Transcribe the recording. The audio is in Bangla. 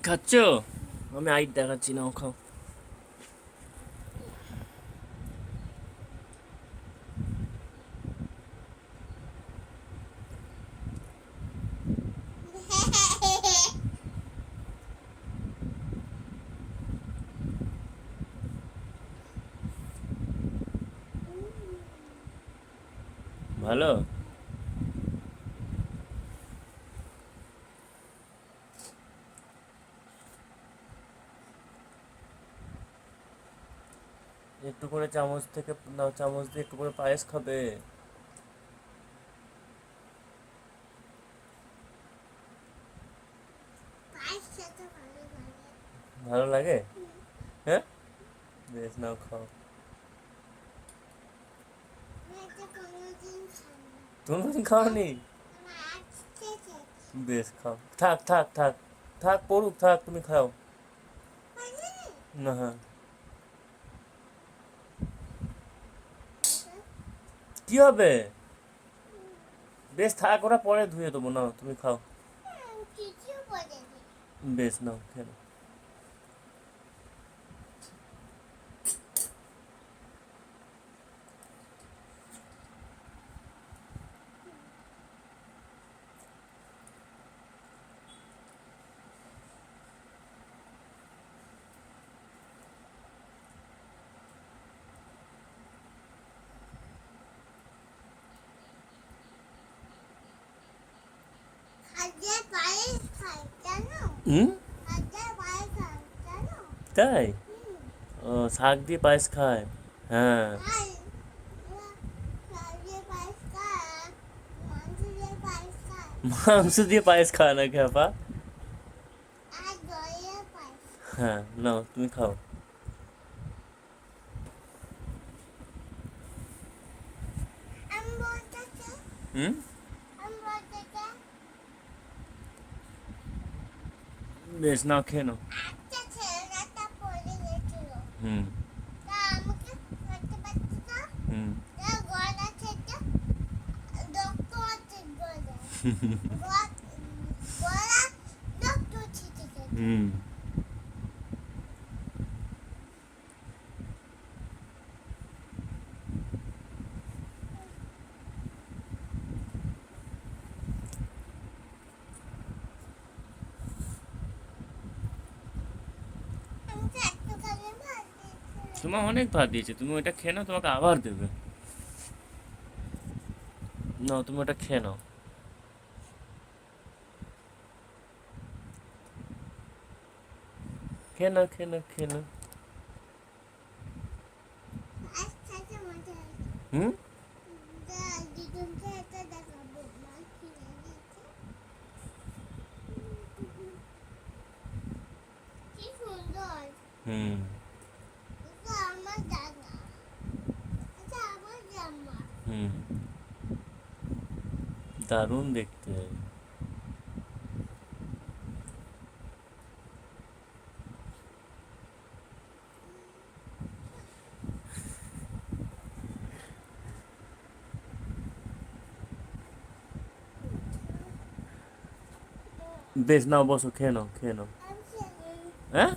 খাচ্ছ? আমি আইট দেখাচ্ছি, নাও খাও। ভালো? একটু করে চামচ থেকে নাও, চামচ দিয়ে একটু করে পায়েস খাবে। ভালো লাগে? হ্যাঁ, বেশ, নাও খাও। তুমি খাওনি? বেশ, খাও। থাক থাক থাক থাক, পড়ুক, থাক, তুমি খাও। না, হ্যাঁ, কি হবে? বেশ, থাক, ওরা পরে ধুয়ে দেবো, নাও তুমি খাও। বেশ, নাও খেয়ে নাও। হুম, তাই? ও, শাক দিয়ে পায়েস খায়? হ্যাঁ। মাংস দিয়ে পায়েস খায় না খেপা? হ্যাঁ, নাও তুমি খাও। হুম, বেশ, নাও খেয়ে নাও। হুম, হুম। হুম, তোমার অনেক ভাত দিয়েছে, তুমি ওইটা খেয়ে নাও, তোমাকে আবার দেবে। নাও, তুমি ওটা খেয়ে নাও। খেয়ে নাও, খেয়ে নাও, খেয়ে নাও। হুম, হুম। হুম, দারুণ দেখতে। বেশ, নাও বসো, খেয়ে নাও, খেয়ে নাও। হ্যাঁ,